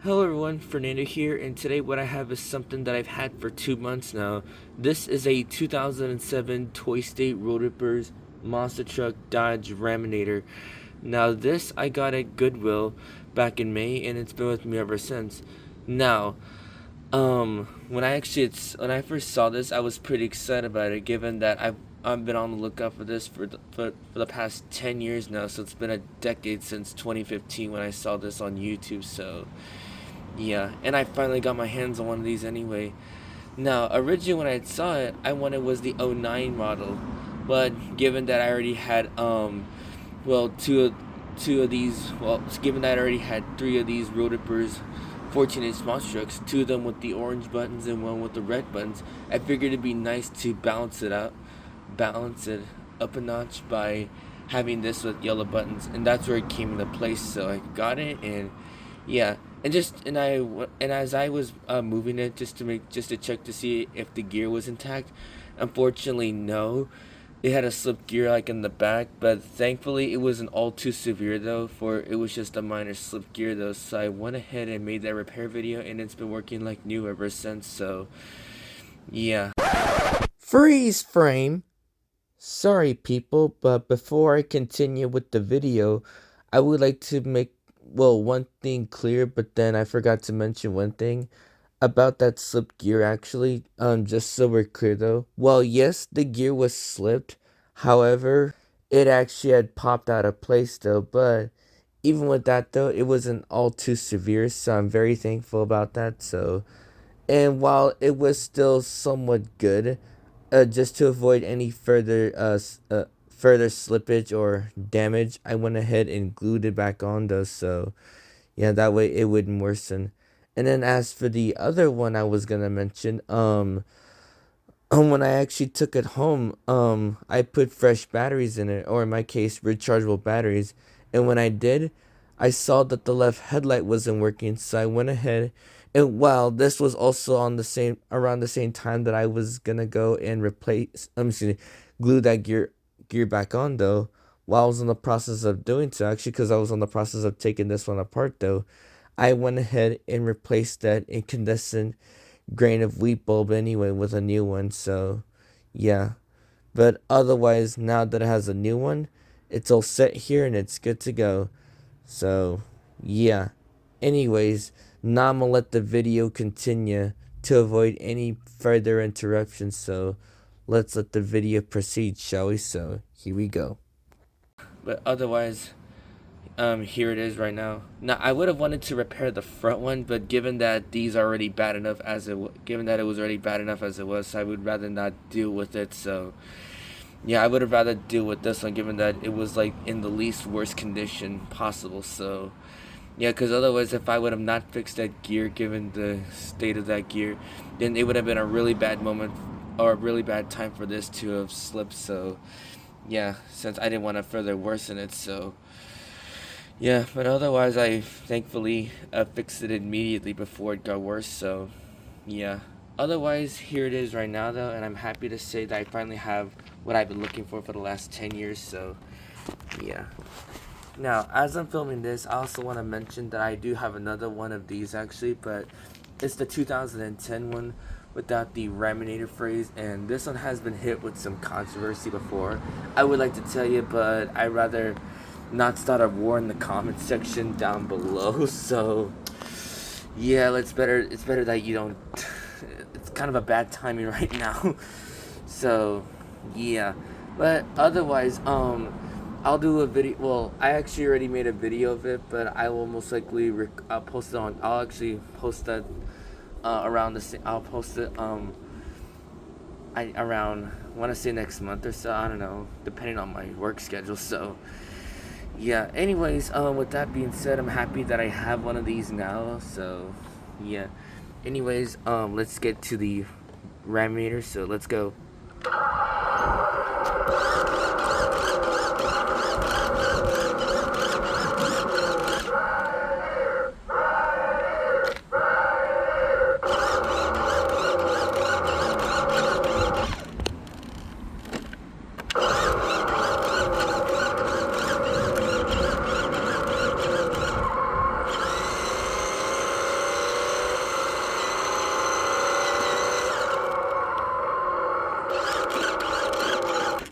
Hello everyone, Fernando here, and today what I have is something that I've had for 2 months now. This is a 2007 Toy State Roadrippers Monster Truck Dodge Raminator. Now this I got at Goodwill back in May, and it's been with me ever since. Now, when I first saw this, I was pretty excited about it, given that I've been on the lookout for this for the past 10 years now, so it's been a decade since 2015 when I saw this on YouTube, so yeah, and I finally got my hands on one of these anyway. Now, originally when I saw it, I wanted was the '09 model, but given that I already had well two of these, well, given that I already had 3 of these Roadrippers 14-inch monster trucks, 2 of them with the orange buttons and 1 with the red buttons, I figured it'd be nice to balance it up a notch by having this with yellow buttons, and that's where it came into place. So I got it, and yeah, and as I was moving it just to check to see if the gear was intact, unfortunately no, it had a slip gear like in the back, but thankfully it wasn't all too severe though, for it was just a minor slip gear though. So I went ahead and made that repair video, and it's been working like new ever since. So yeah. Freeze frame. Sorry people, but before I continue with the video, I would like to make one thing clear, but then I forgot to mention one thing about that slip gear actually. Just so we're clear though. Well, yes, the gear was slipped. However, it actually had popped out of place though, but even with that though, it wasn't all too severe, so I'm very thankful about that. So, and while it was still somewhat good, just to avoid any further slippage or damage, I went ahead and glued it back on though, so yeah, that way it wouldn't worsen. And then as for the other one I was gonna mention, when I actually took it home, I put fresh batteries in it, or in my case, rechargeable batteries. And when I did, I saw that the left headlight wasn't working, so I went ahead. And while this was also around the same time that I was gonna go and glue that gear back on though. While I was in the process of doing so, actually, because I was on the process of taking this one apart though, I went ahead and replaced that incandescent grain of wheat bulb anyway with a new one. So yeah, but otherwise, now that it has a new one, it's all set here and it's good to go. So yeah, anyways, now I'm gonna let the video continue to avoid any further interruptions, so let's let the video proceed, shall we? So here we go. But otherwise, here it is right now. Now I would have wanted to repair the front one, but given that these are already bad enough given that it was already bad enough as it was, I would rather not deal with it. So yeah, I would have rather deal with this one, given that it was like in the least worst condition possible. So yeah, because otherwise, if I would have not fixed that gear, given the state of that gear, then it would have been a really bad moment or a really bad time for this to have slipped. So yeah, since I didn't want to further worsen it. So yeah, but otherwise, I thankfully fixed it immediately before it got worse. So yeah, otherwise, here it is right now though, and I'm happy to say that I finally have what I've been looking for the last 10 years. So yeah. Now, as I'm filming this, I also want to mention that I do have another one of these actually, but it's the 2010 one without the Raminator phrase, and this one has been hit with some controversy before. I would like to tell you, but I'd rather not start a war in the comment section down below. So yeah, it's better that you don't. It's kind of a bad timing right now. So yeah, but otherwise, I'll do a video. Well, I actually already made a video of it, but I will most likely I'll post it on. I'll actually post that around the same. I'll post it around, I want to say next month or so. I don't know, depending on my work schedule. So yeah. Anyways, with that being said, I'm happy that I have one of these now. So yeah. Anyways, let's get to the Raminator. So let's go.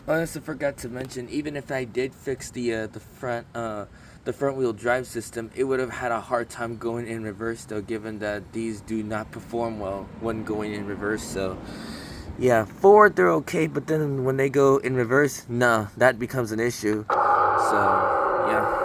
I also forgot to mention, even if I did fix the front wheel drive system, it would have had a hard time going in reverse though, given that these do not perform well when going in reverse. So yeah, forward they're okay, but then when they go in reverse, nah, that becomes an issue. So yeah.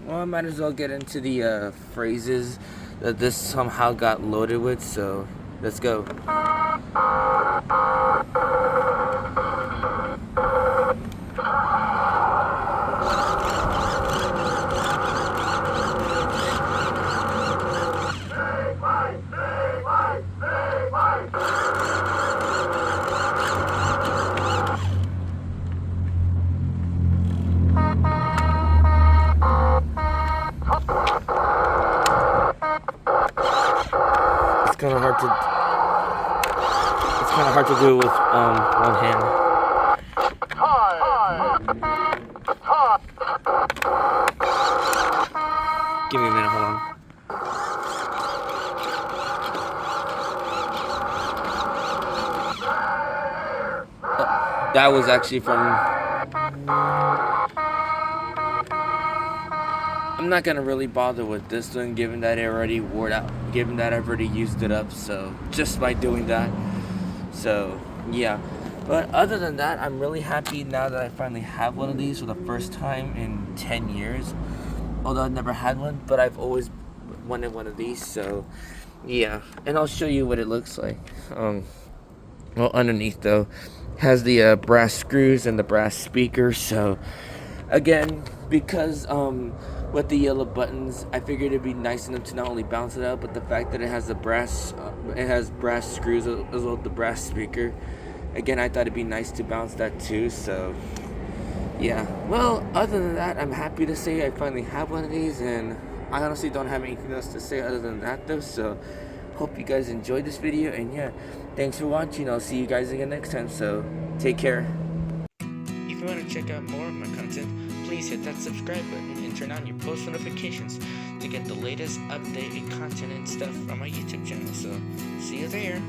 Well, I might as well get into the phrases that this somehow got loaded with, so let's go. It's kind of hard to do it with one hand. Give me a minute, hold on. That was actually from... I'm not gonna really bother with this one, given that I already wore out, given that I've already used it up. So just by doing that, so yeah. But other than that, I'm really happy now that I finally have one of these for the first time in 10 years. Although I've never had one, but I've always wanted one of these. So yeah, and I'll show you what it looks like. Well, underneath though, has the brass screws and the brass speaker. So again, because with the yellow buttons, I figured it'd be nice enough to not only bounce it out, but the fact that it has brass screws as well as the brass speaker. Again, I thought it'd be nice to bounce that too. So yeah. Well, other than that, I'm happy to say I finally have one of these, and I honestly don't have anything else to say other than that though. So hope you guys enjoyed this video, and yeah, thanks for watching. I'll see you guys again next time. So take care. If you want to check out more of my content, please hit that subscribe button and turn on your post notifications to get the latest updated content and stuff from my YouTube channel. So see you there.